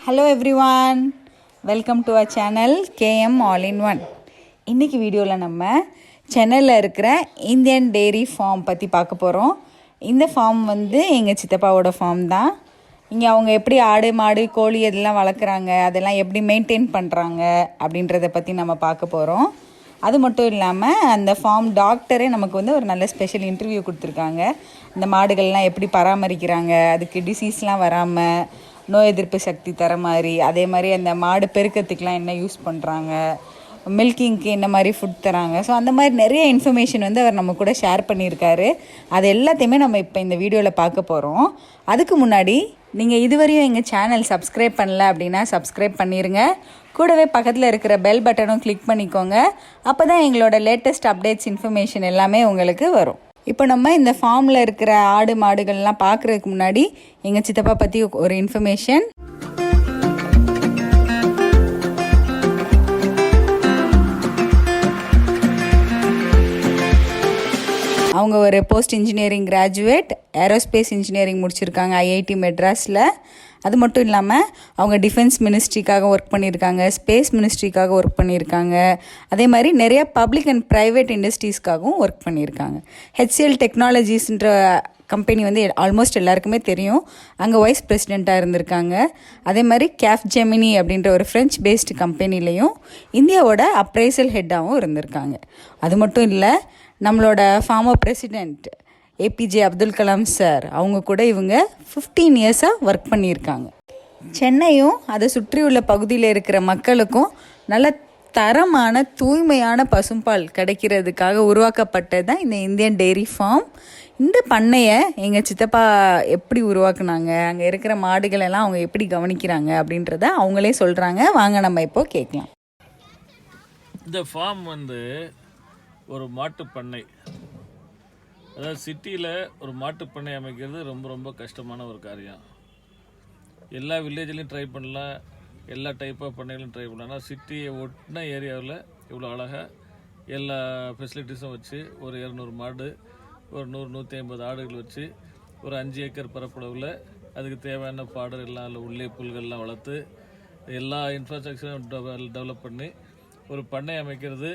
Hello everyone, welcome to our channel KM all in one. இன்றைக்கி வீடியோவில் நம்ம சென்னையில் இருக்கிற இந்தியன் டெய்ரி ஃபார்ம் பற்றி பார்க்க போகிறோம். இந்த ஃபார்ம் எங்கள் சித்தப்பாவோட ஃபார்ம் தான். இங்கே அவங்க எப்படி ஆடு மாடு கோழி இதெல்லாம் வளர்க்குறாங்க, அதெல்லாம் எப்படி மெயின்டைன் பண்ணுறாங்க அப்படின்றத பற்றி நம்ம பார்க்க போகிறோம். அது மட்டும் இல்லாமல் அந்த ஃபார்ம் டாக்டரே நமக்கு ஒரு நல்ல ஸ்பெஷல் இன்டர்வியூ கொடுத்துருக்காங்க. இந்த மாடுகள்லாம் எப்படி பராமரிக்கிறாங்க, அதுக்கு டிசீஸ்லாம் வராமல் நோய் எதிர்ப்பு சக்தி தர மாதிரி, அதே மாதிரி அந்த மாடு பெருக்கிறதுக்கெலாம் என்ன யூஸ் பண்ணுறாங்க, மில்கிங்க்கு என்ன மாதிரி ஃபுட் தராங்க. ஸோ அந்த மாதிரி நிறைய இன்ஃபர்மேஷன் அவர் நம்ம கூட ஷேர் பண்ணியிருக்காரு. அது எல்லாத்தையுமே நம்ம இப்போ இந்த வீடியோவில் பார்க்க போகிறோம். அதுக்கு முன்னாடி நீங்கள் இதுவரையும் எங்கள் சேனல் சப்ஸ்கிரைப் பண்ணல அப்படின்னா சப்ஸ்கிரைப் பண்ணிடுங்க. கூடவே பக்கத்தில் இருக்கிற பெல் பட்டனும் கிளிக் பண்ணிக்கோங்க. அப்போ தான் எங்களோட லேட்டஸ்ட் அப்டேட்ஸ் இன்ஃபர்மேஷன் எல்லாமே உங்களுக்கு வரும். இப்போ நம்ம இந்த ஃபார்மில் இருக்கிற ஆடு மாடுகள்லாம் பார்க்குறதுக்கு முன்னாடி எங்கள் சித்தப்பா பற்றி ஒரு இன்ஃபர்மேஷன். அவங்க ஒரு post engineering graduate, aerospace engineering முடிச்சிருக்காங்க ஐஐடி மெட்ராஸில். அது மட்டும் இல்லாமல் அவங்க டிஃபென்ஸ் மினிஸ்ட்ரிக்காக ஒர்க் பண்ணியிருக்காங்க, ஸ்பேஸ் மினிஸ்ட்ரிக்காக ஒர்க் பண்ணியிருக்காங்க. அதே மாதிரி நிறைய பப்ளிக் அண்ட் ப்ரைவேட் இண்டஸ்ட்ரீஸ்க்காகவும் ஒர்க் பண்ணியிருக்காங்க. HCL டெக்னாலஜிஸ்ன்ற கம்பெனி ஆல்மோஸ்ட் எல்லாருக்குமே தெரியும். அங்கே வைஸ் பிரசிடெண்ட்டாக இருந்திருக்காங்க. அதே மாதிரி கேப்ஜெமினி அப்படின்ற ஒரு ஃப்ரெஞ்ச் பேஸ்டு கம்பெனிலையும் இந்தியாவோட அப்ரைசல் ஹெட்டாகவும் இருந்திருக்காங்க. அது மட்டும் இல்லை, நம்மளோட former president APJ Abdul Kalam sir அவங்க கூட இவங்க 15 இயர்ஸாக ஒர்க் பண்ணியிருக்காங்க. சென்னையும் அதை சுற்றியுள்ள பகுதியில் இருக்கிற மக்களுக்கும் நல்ல தரமான தூய்மையான பசும்பால் கிடைக்கிறதுக்காக உருவாக்கப்பட்டது தான் இந்த இந்தியன் டெய்ரி ஃபார்ம். இந்த பண்ணையை எங்கள் சித்தப்பா எப்படி உருவாக்குனாங்க, அங்கே இருக்கிற மாடுகளெல்லாம் அவங்க எப்படி கவனிக்கிறாங்க அப்படின்றத அவங்களே சொல்கிறாங்க. வாங்க நம்ம இப்போ கேட்கலாம். இந்த ஃபார்ம் ஒரு மாட்டு பண்ணை, அதாவது சிட்டியில் ஒரு மாட்டு பண்ணை அமைக்கிறது ரொம்ப ரொம்ப கஷ்டமான ஒரு காரியம். எல்லா வில்லேஜ்லேயும் ட்ரை பண்ணலாம், எல்லா டைப் ஆஃப் பண்ணைகளையும் ட்ரை பண்ணலாம். ஆனால் சிட்டியை ஒட்டின ஏரியாவில் இவ்வளோ அழகாக எல்லா ஃபெசிலிட்டிஸும் வச்சு ஒரு 200 மாடு, ஒரு 100-150 ஆடுகள் வச்சு ஒரு 5 ஏக்கர் பரப்பளவில் அதுக்கு தேவையான பாடல் எல்லாம் அதில் உள்ளே புல்கள்லாம் வளர்த்து எல்லா இன்ஃப்ராஸ்ட்ரக்சரும் டெவலப் பண்ணி ஒரு பண்ணை அமைக்கிறது,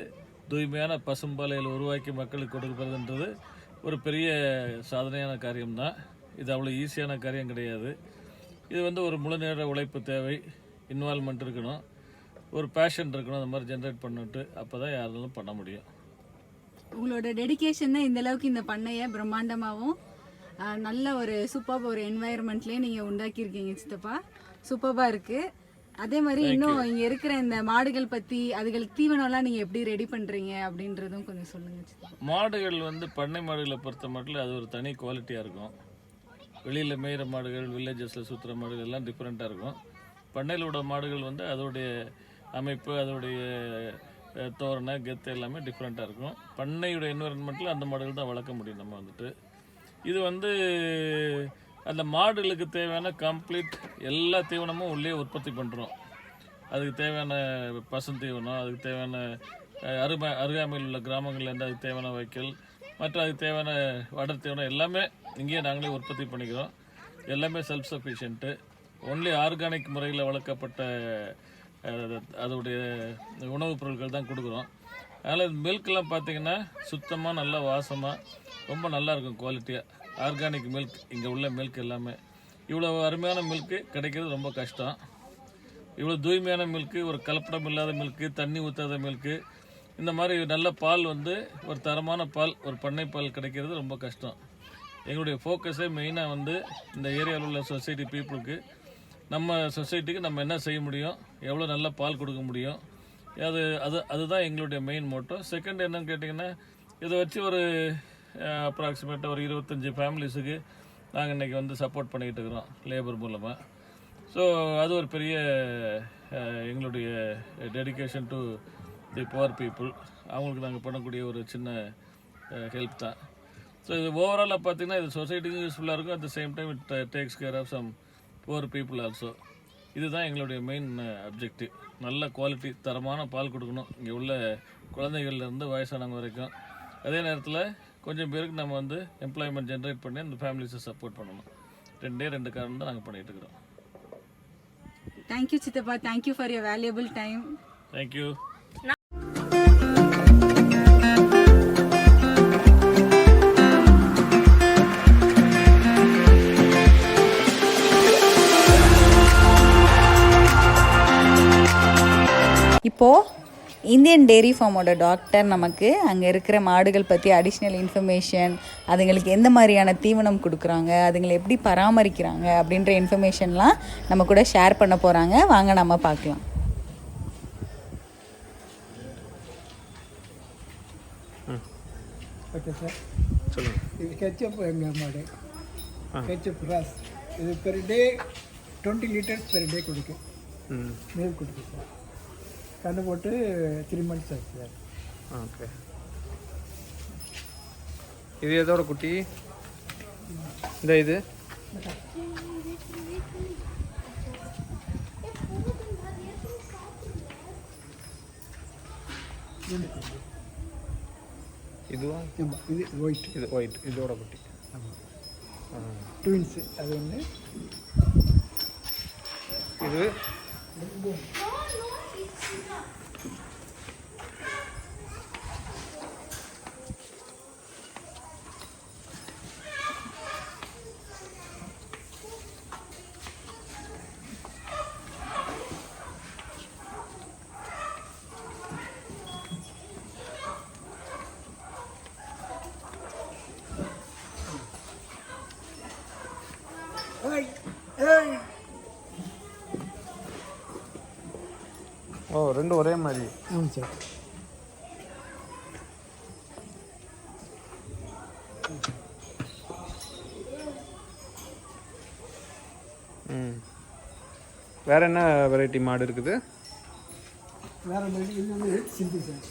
தூய்மையான பசும்பாலையில் உருவாக்கி மக்களுக்கு கொடுக்கறதுன்றது ஒரு பெரிய சாதனையான காரியம்தான். இது அவ்வளோ ஈஸியான காரியம் கிடையாது. இது ஒரு முழு நேர உழைப்பு தேவை, இன்வால்மெண்ட் இருக்கணும், ஒரு பேஷன் இருக்கணும். அந்த மாதிரி ஜென்ரேட் பண்ணிட்டு அப்போ தான் யாராலும் பண்ண முடியும். உங்களோட டெடிகேஷன் தான் இந்த அளவுக்கு இந்த பண்ணையை பிரம்மாண்டமாகவும் நல்ல ஒரு சூப்பர் ஒரு என்வாயர்மெண்ட்லேயே நீங்கள் உண்டாக்கியிருக்கீங்க சித்தப்பா. சூப்பராக இருக்குது. அதே மாதிரி இன்னும் இங்கே இருக்கிற இந்த மாடுகள் பற்றி, அதுகளுக்கு தீவனம்லாம் நீங்கள் எப்படி ரெடி பண்ணுறீங்க அப்படின்றதும் கொஞ்சம் சொல்லுங்கள். மாடுகள் பண்ணை மாடுகளை பொறுத்த மட்டும் அது ஒரு தனி குவாலிட்டியாக இருக்கும். வெளியில் மேய்கிற மாடுகள், வில்லேஜஸில் சுற்றுற மாடுகள் எல்லாம் டிஃப்ரெண்ட்டாக இருக்கும். பண்ணையில் விட மாடுகள் அதோடைய அமைப்பு, அதோடைய தோரணை, கெத்து எல்லாமே டிஃப்ரெண்ட்டாக இருக்கும். பண்ணையோட என்வரன்மெண்ட்டில் அந்த மாடுகள் தான் வளர்க்க முடியும். நம்ம இது அந்த மாடுகளுக்கு தேவையான கம்ப்ளீட் எல்லா தீவனமும் உள்ளே உற்பத்தி பண்ணுறோம். அதுக்கு தேவையான பசுந்தீவனம், அதுக்கு தேவையான அருகாமையில் உள்ள கிராமங்கள்லேருந்து அதுக்கு தேவையான வைக்கல், மற்ற அதுக்கு தேவையான வடர் தீவனம் எல்லாமே இங்கேயே நாங்களே உற்பத்தி பண்ணிக்கிறோம். எல்லாமே செல்ஃப் சஃபிஷியன்ட்டு. ஒன்லி ஆர்கானிக் முறையில் வளர்க்கப்பட்ட அதோடைய உணவுப் பொருட்கள் தான் கொடுக்குறோம். அதனால் மில்க்லாம் பார்த்திங்கன்னா சுத்தமாக நல்லா வாசமாக ரொம்ப நல்லாயிருக்கும் குவாலிட்டியாக. ஆர்கானிக் மில்க், இங்கே உள்ள மில்க் எல்லாமே இவ்வளோ அருமையான மில்க்கு கிடைக்கிறது ரொம்ப கஷ்டம். இவ்வளோ தூய்மையான மில்க்கு, ஒரு கலப்படம் இல்லாத மில்க்கு, தண்ணி ஊற்றாத மில்க்கு, இந்த மாதிரி நல்ல பால் ஒரு தரமான பால், ஒரு பண்ணை பால் கிடைக்கிறது ரொம்ப கஷ்டம். எங்களுடைய ஃபோக்கஸே மெயினாக இந்த ஏரியாவில் உள்ள சொசைட்டி பீப்புளுக்கு, நம்ம சொசைட்டிக்கு நம்ம என்ன செய்ய முடியும், எவ்வளோ நல்ல பால் கொடுக்க முடியும், அதுதான் எங்களுடைய மெயின் மோட்டோ. செகண்ட் என்னன்னு கேட்டிங்கன்னா, இதை வச்சு ஒரு அப்ராக்சிமேட்டாக ஒரு 25 ஃபேமிலிஸுக்கு நாங்கள் இன்றைக்கி சப்போர்ட் பண்ணிக்கிட்டு இருக்கிறோம் லேபர் மூலமாக. ஸோ அது ஒரு பெரிய எங்களுடைய dedication to the poor people. அவங்களுக்கு நாங்கள் பண்ணக்கூடிய ஒரு சின்ன ஹெல்ப் தான். ஸோ இது ஓவராலாக பார்த்திங்கன்னா இது சொசைட்டிக்கும் யூஸ்ஃபுல்லாக இருக்கும். At the same time it takes care of some poor people also. இதுதான் எங்களுடைய மெயின் அப்ஜெக்டிவ். நல்ல குவாலிட்டி தரமான பால் கொடுக்கணும் இங்கே உள்ள குழந்தைகள்லேருந்து வயசானவங்க வரைக்கும். அதே நேரத்தில் கொஞ்சம் பேருக்கு நம்ம எம்ப்ளாய்மெண்ட் ஜென்ரேட் பண்ணி அந்த ஃபேமிலிஸை சப்போர்ட் பண்ணணும். 2 காரணம் தான் நாங்கள் பண்ணிகிட்டு இருக்கிறோம். தேங்க்யூ சித்தப்பா, thank you for your valuable time. Thank you. இப்போது இந்தியன் டெய்ரி ஃபார்மோட டாக்டர் நமக்கு அங்கே இருக்கிற மாடுகள் பற்றி அடிஷ்னல் இன்ஃபர்மேஷன், அதுங்களுக்கு எந்த மாதிரியான தீவனம் கொடுக்குறாங்க, அதுங்களை எப்படி பராமரிக்கிறாங்க அப்படின்ற இன்ஃபர்மேஷன்லாம் நம்ம கூட ஷேர் பண்ண போகிறாங்க. வாங்க நம்ம பார்க்கலாம். ஓகே சார், சொல்லுங்கள். இது கெச்சப் எங்கள் மாடு, கெச்சப் ராஸ். இது per day 20 litres per day கொடுக்கும், மில்க் கொடுக்கும் சார். கண்டு போட்டு 3 months ஆச்சு சார். ஓகே. இது எதோட குட்டி? இந்த இது இதுவா? ஆமாம், இது ஒயிட். இது ஒயிட், இதோட குட்டி. ஆமாம், ட்வின்ஸு. அது ஒன்று. இது ஓ, ரெண்டும் ஒரே மாதிரி. ஆமாம் சார். வேற என்ன வெரைட்டி மாடு இருக்குது? வேறு மாதிரி இது வந்து ரெட் சிந்தி சார்.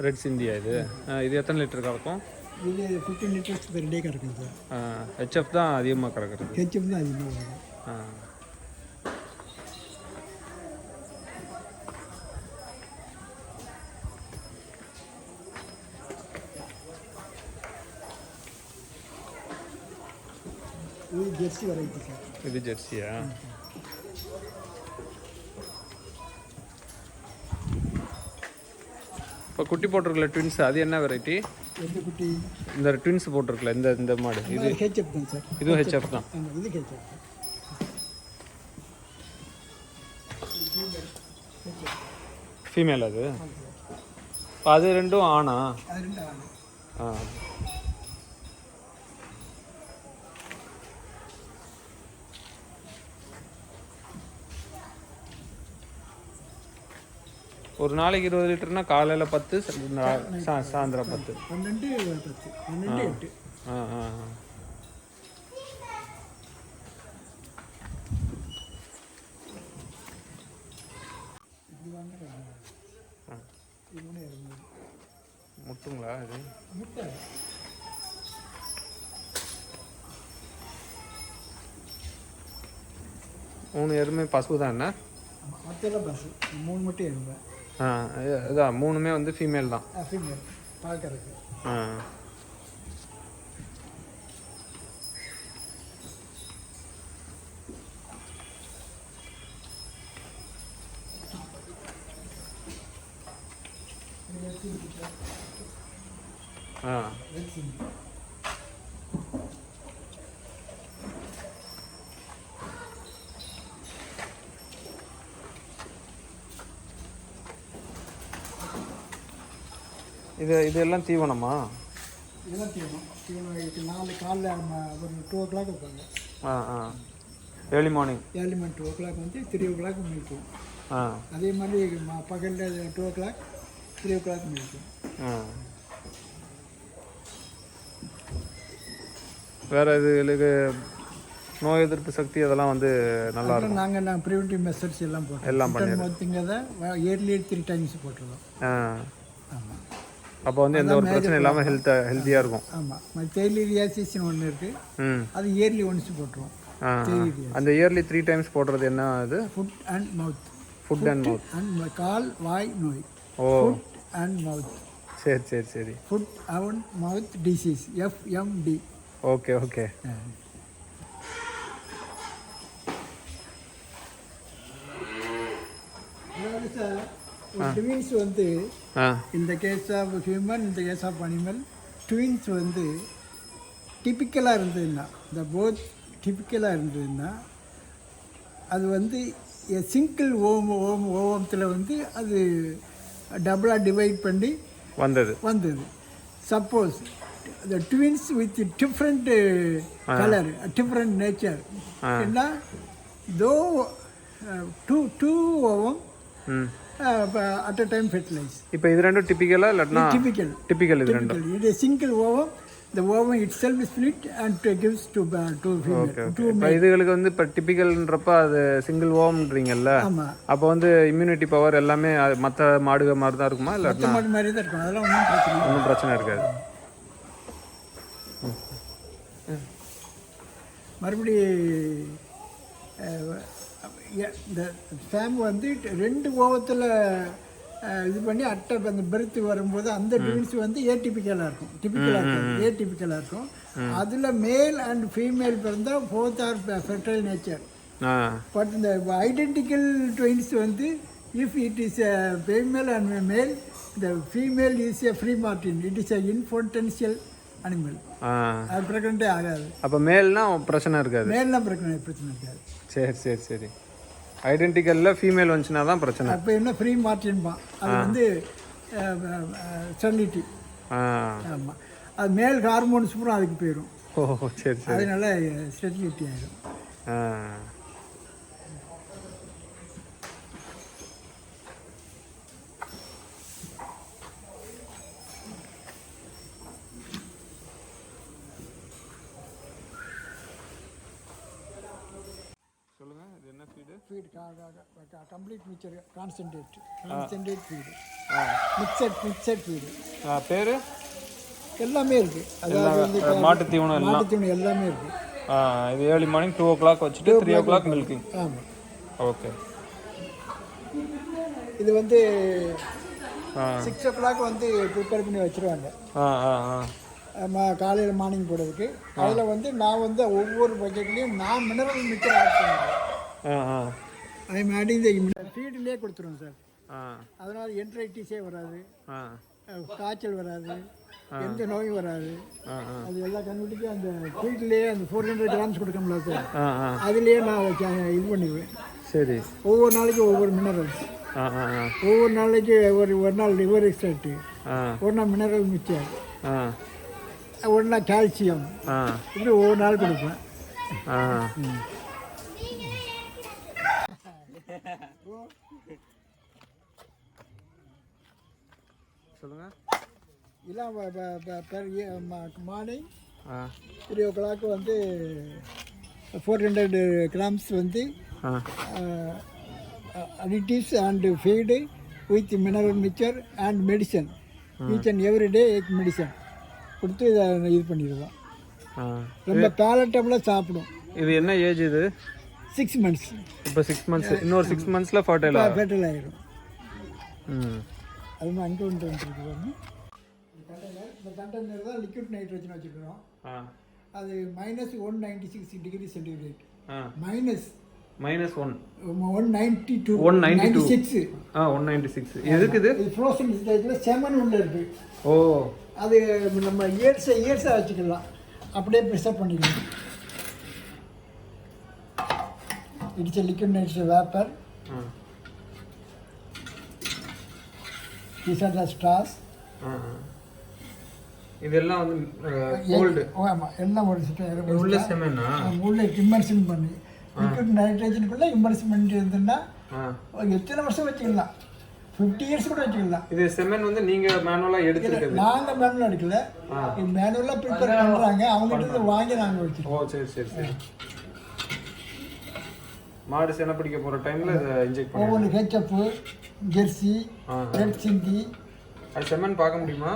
ரெட் சிந்தியா இது? இது எத்தனை லிட்டர் கறக்கும்? இது 15 லிட்டர்ஸ் பெர் டே கறக்கும் சார். ஹெச்எஃப் தான் அதிகமாக கறக்கிறது. கெச்சப் தான் அதிகமாக வரும். இது ஜெர்சி வெரைட்டி சார். இது ஜெர்சியா? இப்போ குட்டி போட்டிருக்கல ட்வின்ஸ், அது என்ன வெரைட்டி? எந்த குட்டி? இந்த ட்வின்ஸ் போட்டிருக்கல இந்த மாடு, இது ஹெச்எப் தான் சார். இதுவும் ஹெச்எஃப் தான். ஆமாம், இது ஹெச்எப். ஃபீமேல் அது? அது ரெண்டும் ஆணா? அது ரெண்டு ஆடு. ஆ. ஒரு நாளைக்கு 20 லிட்டர்னா காலையில் 10, சாயந்தரம் 10. 12, 10, 12, 8. ஆ ஆ முட்டுங்களா இது? முட்டை. மூணு எருமை பசு தான் என்ன? மற்றெல்லாம் பஸ் 3 மட்டும் எருமை. அதான் மூணுமே வந்து ஃபீமேல் தான். ஃபீமேல் பார்க்கறதுக்கு. ஆ. ஆ. இதெல்லாம் தீவனமா? இதெல்லாம் தீவனம். இதுக்கு 4 காலைல ஒரு 2 o'clock வைப்பாங்க. Early morning. Early morning 2 o'clock வந்து 3 o'clock மில்க்கும். அதே மாதிரி பகலில் 2 o'clock 3 o'clock மில்க்கும். வேற இதுக்கு நோய் எதிர்ப்பு சக்தி அதெல்லாம் வந்து நல்லா இருக்கும். நாங்கள் ப்ரிவென்டிவ் மெஷர்ஸ் எல்லாம் போட்டோம். எல்லாம் பார்த்தீங்கன்னா இயர்லி 3 times போட்டுருவோம். ஆமாம். அப்போ வந்து எந்த ஒரு பிரச்சனை இல்லாமல் ஹெல்த்தியாக இருக்கும். ஆமாம். டெய்லிரியாசிஸ்னு ஒன்று இருக்குது, அது இயர்லி ஒன்ஸ் போட்டுருவோம். அந்த இயர்லி 3 times போடுறது என்ன? அது foot and mouth. Foot and mouth and கால் வாய் நோய். ஓ, ஃபுட் அண்ட் மவுத். சரி சரி சரி. Foot and mouth disease, FMD. Okay okay. Twins வந்து ஆ இந்த கேஸ் ஆஃப் ஹியூமன் இந்த கேஸ் ஆஃப் அனிமல் ட்வின்ஸ் வந்து டிப்பிக்கலாக இருந்ததுன்னா இந்த போத் டிப்பிக்கலாக இருந்ததுன்னா அது வந்து சிங்கிள் ஓவத்தில் வந்து அது டபுளாக டிவைட் பண்ணி வந்தது. Suppose the twins with different color, different nature. என்ன though two ovum at a time fertilize. இப்போ இது ரெண்டும் டிபிக்கலா இல்லனா டிபிக்கல் இது ரெண்டும். It is single ovum. The ovum itself is split and gives to female. இப்போ இதுகளுக்கு வந்து இப்போ டிபிக்கல்ன்றப்ப அது சிங்கிள் ஓவம்ன்றீங்கல்ல, அப்போ வந்து இம்யூனிட்டி பவர் எல்லாமே மற்ற மாடுக மாதிரி தான் இருக்குமா இல்லை மற்ற மாடு மாதிரி தான் இருக்கும், அதெல்லாம் ஒன்றும் பிரச்சனை இருக்காது. மறுபடி இந்த ஃபேம் வந்து 2 ஓவத்தில் இது பண்ணி அட்டை அந்த பெருத்து வரும்போது அந்த ட்வின்ஸ் வந்து ஏடிபிக்கலாக இருக்கும், ஏடிபிக்கலாக இருக்கும். அதில் மேல் அண்ட் ஃபீமேல் பிறந்தால் both are fertile nature. But இந்த ஐடென்டிக்கல் ட்வின்ஸ் வந்து if it is a female and மேல், the female is a free martin, it is a infantile animal. அது பிரெக்னென்ட்டே ஆகாது. அப்போ மேல்னா பிரச்சனை இருக்காது, மேல்னா பிரச்சனை இருக்காது. சரி சரி சரி. ஐடென்டிக்கலில் ஃபீமேல் வந்துச்சுன்னா தான் பிரச்சனை. அப்போ என்ன ஃப்ரீ மார்டின்பா, அது வந்து ஸ்டெரிலிட்டி. ஆமாம், அது மேல் ஹார்மோன்ஸ் பூரா அதுக்கு போயிடும். ஓ சரி சரி. அதனால ஸ்டெரிலிட்டி ஆகிடும். Feed complete mixture concentrate feed, mixed feed. பேர் எல்லாமே இருக்குது. அதாவது வந்து மாட்டு தீவனம் எல்லாமே இருக்குது. இது ஏர்லி மார்னிங் 2 o'clock வச்சுட்டு 3 o'clock மில்கிங். ஆமாம், ஓகே. இது வந்து 6 o'clock வந்து ப்ரிப்பேர் பண்ணி வச்சுருவாங்க காலையில் மார்னிங் போடுறதுக்கு. அதில் வந்து நான் வந்து ஒவ்வொரு பக்கெட்லேயும் நான் மினரல் மிக்சர் ஆட் பண்ணுவேன். அதே மாதிரி இந்த ஃபீட்லேயே கொடுத்துருவோம் சார். அதனால் என்ட்ரைட்டிஸே வராது, காய்ச்சல் வராது, எந்த நோயும் வராது. அது எல்லாம் கண்டுபிடிச்சி அந்த ஃபீட்லேயே அந்த 400 grams கொடுக்கணும்ல சார், அதுலேயே நான் இது பண்ணிக்குவேன். சரி, ஒவ்வொரு நாளைக்கு ஒவ்வொரு மினரல்ஸ், ஒவ்வொரு நாளைக்கு ஒரு நாள் லிவர் எக்ஸ்ட்ராக்ட், ஒரு நாள் மினரல் மிக்சர், ஒரு நாள் கால்சியம், இப்படி ஒவ்வொரு நாள் கொடுப்பேன். சொல்லுங்க. இதெல்லாம் மார்னிங் 3 o'clock வந்து 400 grams வந்து additives and feed with mineral mixer and medicine, each and every day medicine கொடுத்து இதை இது பண்ணிடுவோம். ரொம்ப பேலட்டபிளாக சாப்பிடும். இது என்ன ஏஜ்? இது 6 months. இப்போ 6 months, இன்னொரு 6 monthsல ஃபர்டைல் ஆகிடும். அது மாதிரி அங்கே ஒன்று வந்துருக்கு. இந்த கண்டெய்னர் தான் லிக்விட் நைட்ரஜன் வச்சுருக்கிறோம். அது -196 degrees centigrade. -192 196. 196 எதுக்கு இது? ஃப்ரோசன் ஸ்டேஜில் செமன் உள்ள இருக்குது. ஓ, அது நம்ம இயர்ஸாக வச்சுக்கலாம், அப்படியே ப்ரிசர்வ் பண்ணிக்கலாம். It's a liquid nitrogen vapor. These are the straws. இதெல்லாம் வந்து கோல்ட். ஆமாம், எல்லாம் ஒரு உள்ள செமனா உள்ள இம்மர்ஷன் பண்ணி லிக்விட் நைட்ரஜனுக்குள்ளே இம்மர்ஷன் பண்ணிட்டு இருந்தோம்னா எத்தனை வருஷம் வச்சுக்கலாம், 50 years கூட வச்சுக்கலாம். இது செமன் வந்து நீங்கள் மேனுவலாக எடுத்துருக்கீங்க? நாங்கள் மேனுவலாக எடுக்கல, மேனுவலாக ப்ரிப்பேர் பண்ணுறாங்க, அவங்ககிட்ட வாங்கி நாங்கள் வச்சுருக்கோம். ஓ சரி சரி சரி. மாடு செனை பிடிக்க போகிற டைமில் இதை இன்ஜெக்ட் பண்ணுவோம். ஒவ்வொன்று ஹெச்எப்பு, ஜெர்சி, ரெட் சிந்தி. அது செமன் பார்க்க முடியுமா?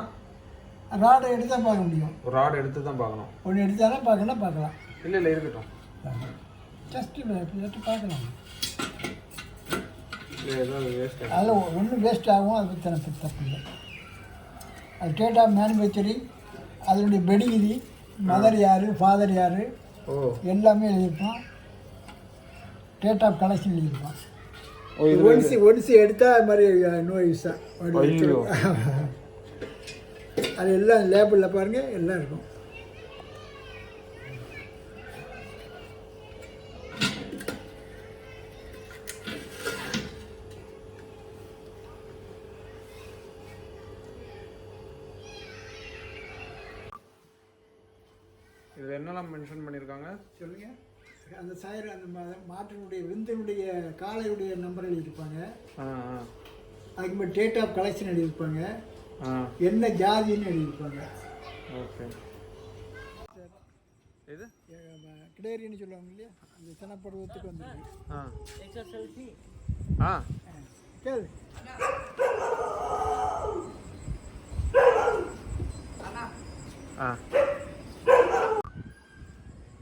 ராடை எடுத்து தான் பார்க்க முடியும். ஒரு ராடு எடுத்து தான் பார்க்கணும். ஒன்று எடுத்தாலும் பார்க்கலாம். இல்லை இருக்கட்டும், ஜஸ்ட்டு பார்க்கலாம். ஏதாவது வேஸ்ட் அதில் ஒன்று வேஸ்ட் ஆகும், அது பற்றி தப்பு இல்லை. அது டேட் ஆஃப் மேனுஃபேக்சரிங், அதனுடைய பெடிகிரி, மதர் யார், ஃபாதர் யார், எல்லாமே எழுதியிருப்பான். டேட் ஆஃப் கலெக்ஷன் எழுதியிருப்பான். ஒன்ஸ் எடுத்தால் அது மாதிரி நோ யூஸ் தான். ஐயோ. அது எல்லாம் லேபிளில் பாருங்கள் எல்லாம் இருக்கும். இதில் என்னெல்லாம் மென்ஷன் பண்ணியிருக்காங்க சொல்லுங்கள். அந்த சாயர் அந்த மாட்டினுடைய விந்தினுடைய காளையுடைய நம்பர் எழுதியிருப்பாங்க. அதுக்கு மாதிரி டேட் ஆஃப் கலெக்ஷன் எழுதியிருப்பாங்க. என்ன ஜாதின்னு எழுதியிருப்பாங்க. ஓகே. இது கிடேரின்னு சொல்லுவாங்க இல்லையா, அந்த சனப்பருவத்துக்கு வந்துருக்கு. கேளு.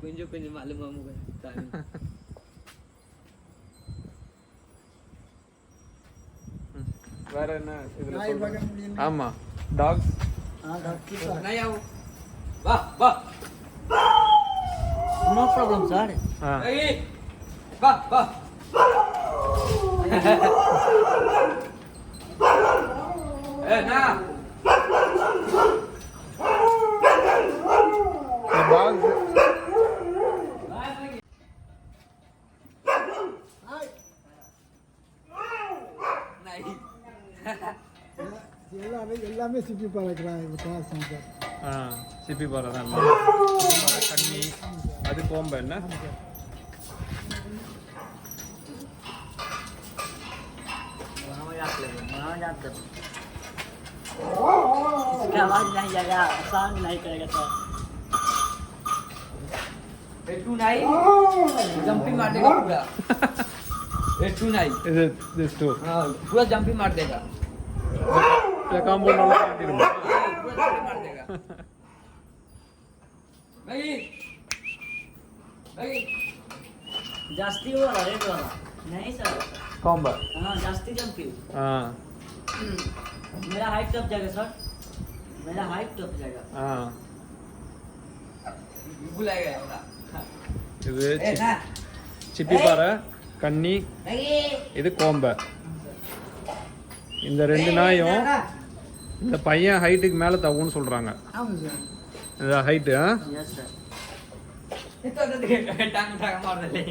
கொஞ்சம் கொஞ்சம் அலுமாம வேற என்ன இதுல நாய் பார்க்க முடியும். ஆமா டாக்ஸ். வா வா நோ ப்ராப்ளம் சார். வா வா ना டாக்ஸ் எல்லாமே சிப்பி பழக்கிறாங்க கிளாஸ் சார். சிப்பி பாறை தான் கண்ணி. அது கோம்பை என்ன इसका आवाज नहीं जाएगा, साउंड नहीं करेगा सर. टू नहीं जंपिंग मार देगा पूरा. टू नहीं இது திஸ் டூ हाँ पूरा जंपिंग मार देगा. காம்பவுண்ட் पूरा जंपिंग मार देगा. भाई भाई जास्ती वो वाला रेड वाला नहीं सर. கோம்பை. हाँ जास्ती जंपिंग. हाँ मेरा हाइट टप जाएगा सर. मेरा हाइट टप जाएगा. हाँ बुलाएगा पूरा. இது ए ना சிப்பி பாறை கண்ணி. नहीं இது கோம்பை. இந்த ரெண்டு நாயும் இந்த பையன் ஹைட்டுக்கு மேலே தவுன்னு சொல்கிறாங்க. ஆமாம் சார். இந்த ஹைட்டு यस सर. तो टांग टांग मार दे.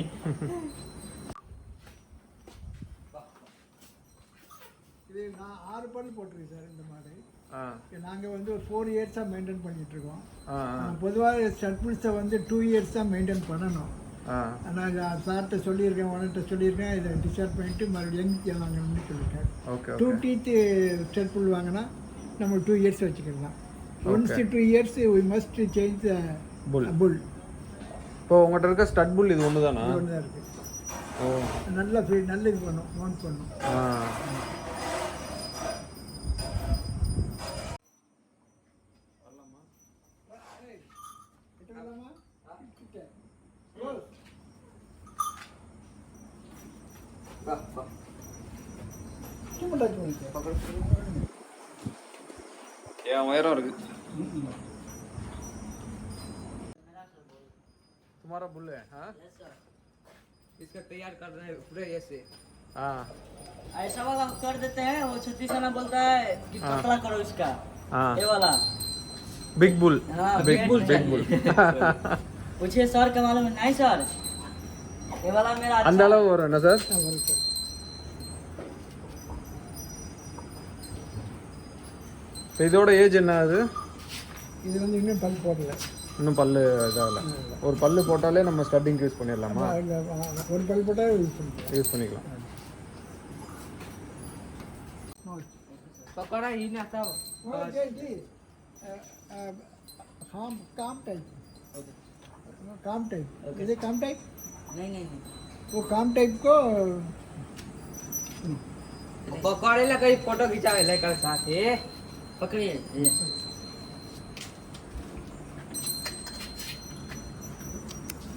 இது நான் 6 பல் போட்டிருக்கேன் சார் இந்த மாடு. ஆ நாங்கள் வந்து ஒரு 4 இயர்ஸாக மெயின்டைன் பண்ணிகிட்ருக்கோம். ஆ பொதுவாக ஷர்ட்புல்ஸை வந்து 2 இயர்ஸ் தான் மெயின்டைன் பண்ணணும். ஆ நான் சார்கிட்ட சொல்லியிருக்கேன், உனகிட்ட சொல்லியிருக்கேன், இதை டிஸ்சார்ஜ் பண்ணிவிட்டு மறுபடியும் வாங்கணும்னு சொல்லியிருக்கேன். ஓகே 2 டீத்து ஷர்ட்புல் வாங்கினா நம்ம 2 இயர்ஸ் வச்சுக்கலாம். Once 2 years we must change bull. Bull. இப்போ உங்கள்கிட்ட இருக்க ஸ்டட் புல் இது ஒன்று தானா? ஒன்று தான் இருக்குது. ஓ நல்லா ஃபீட் நல்ல இது பண்ணும், மவுண்ட் பண்ணும். ஆ சும்மா டச் பண்ணிக்க. என் உயரம் இருக்கு. तुम्हारा बुल है? हाँ यस सर. इसका तैयार कर रहे हैं पूरे ऐसे. हाँ ऐसा वाला कर देते हैं. वो छत्तीसगढ़ बोलता है कि पतला करो इसका. हाँ ये वाला बिग बुल. हाँ बिग बुल बिग बुल. पूछिए सर का मालूम है? नहीं सर ये वाला मेरा அந்த அளவு வரும் என்ன சார்? வரும் சார். இதோட ஏஜ் என்ன ஆகுது? இது வந்து இன்னும் பல் போடல. இன்னும் பல்லு இதாகல. ஒரு பல்லு போட்டாலே நம்ம ஸ்டட்டிங் யூஸ் பண்ணிடலாமா? ஒரு பல் போட்டால் யூஸ் பண்ணிக்கலாம். पकड़ा ही नहीं आता. काम टाइप. काम टाइप. ये काम टाइप. नहीं नहीं वो काम टाइप को पकड़े ला कहीं फोटो खिंचावे लेकर साथ है. पकड़िए ये.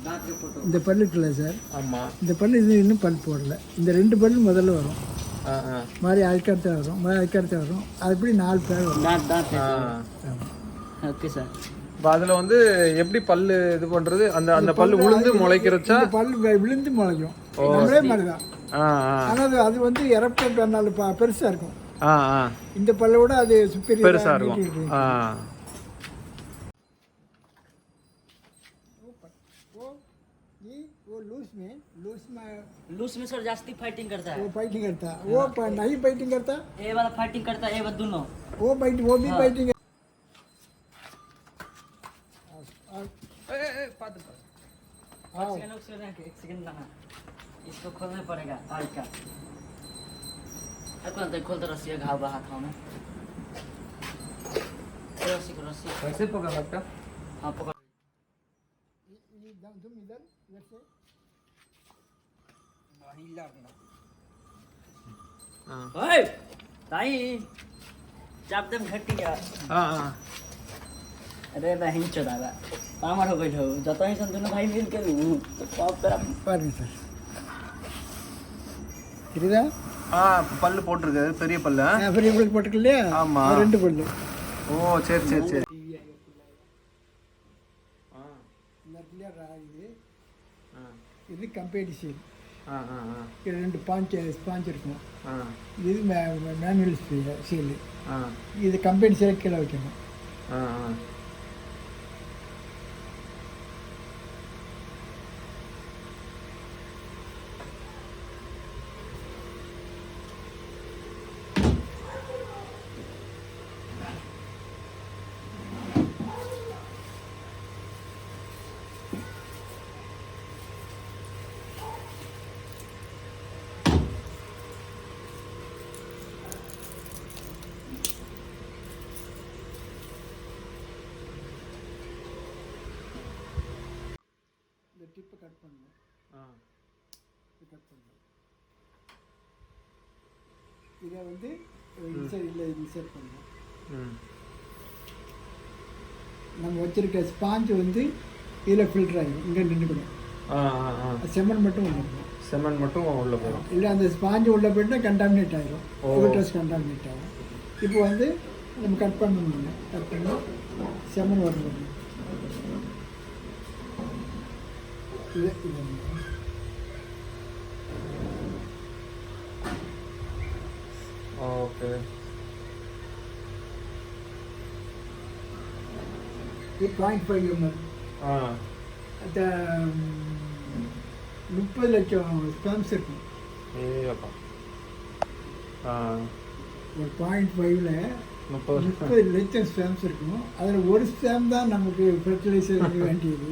दांत के फोटो. இந்த பல்லு இருக்குல்ல சார், ஆமாம். இந்த பல்லு இது இன்னும் பல் போடல. இந்த 2 பல்லு முதல்ல வரும். ஆ ஆ மாதிரி அதுக்கடுத்து வரும், மாதிரி அதுக்கடுத்து வரும். அது எப்படி 4 பேர் வரும். दांत दांत ஆ ओके सर. இப்போ அதில் வந்து எப்படி பல்லு இது பண்ணுறது அந்த அந்த பல்லு உளுந்து முளைக்கிறச்சா இந்த பல்லு விழுந்து முளைக்கும் நம்மளே மாதிரி தான். ஆ ஆ ஆனால் அது வந்து எரப்டட் பண்ணால் பெருசாக இருக்கும். ஆ ஆ இந்த பல்லை விட அது சுப்பீரியர் பெருசாக இருக்கும். ஆ वो लूज में लूज में सर जास्ती फाइटिंग करता है. वो फाइटिंग करता, वो नहीं फाइटिंग करता, ये वाला फाइटिंग करता है, ये वाला दोनों. वो भी फाइटिंग एक सेकंड ना, इसको खोलना पड़ेगा. और क्या खोलता रस्सी है, घाव बहा खाओ ना. रस्सी को रस्सी कैसे पकड़ सकता? हाँ पकड़. तुम इधर से ओए ताई चाप दम घटी जा. हाँ हाँ अरे बहन चोदावा पामर हो गई हो जतो ही सन दोनों भाई मिल के लू तो पाप तेरा பாருங்க சார், தெரியுதா? ஆ பல்லு போட்டிருக்காரு பெரிய பல்லு. பெரிய பல்லு போட்டுருக்கு இல்லையா? ஆமா. அது 2 பல்லு. ஓ சரி சரி சரி. இது கம்பெனி சீல். ஆ ஆ ஆ இது 2 ஸ்பாஞ்ச் இருக்கும். ஆ இது மேனுவல் சீல். ஆ இது கம்பெனி சீல் கீழே வைக்கணும். ஆ ஆ இந்த டிப்பை கட் பண்ணணும். ஆ கட் பண்ணணும். இதை வந்து இன்சர்ட் பண்ணணும். ம் நம்ம வச்சிருக்க ஸ்பாஞ்சு வந்து இதில் ஃபில்டர் ஆகிடும். இங்கே நின்றுக்கணும். ஆ ஆ ஆ செம்மண் மட்டும் உள்ள இருக்கும். செமன் மட்டும் உள்ளே போயிடும். இல்லை அந்த ஸ்பாஞ்சு உள்ள போயிட்டுனா கண்டாமினேட் ஆகிடும். ஃபில்டர்ஸ் கண்டாமினேட் ஆகும். இப்போ வந்து நம்ம கட் பண்ணணும். கட் பண்ணி செம்மண் வரணும். இது ஓகே. இது 0.5 ml. ஆ அந்த 30 லட்சம் ஸ்பாம்ஸ் இருக்கும். ஏப்பா. ஆ ஒரு 0.5ல 30 30 லட்சம் ஸ்பாம்ஸ் இருக்கும். அதில் ஒரு ஸ்பாம் தான் நமக்கு ஃபெர்டிலைசருக்கு வேண்டியது.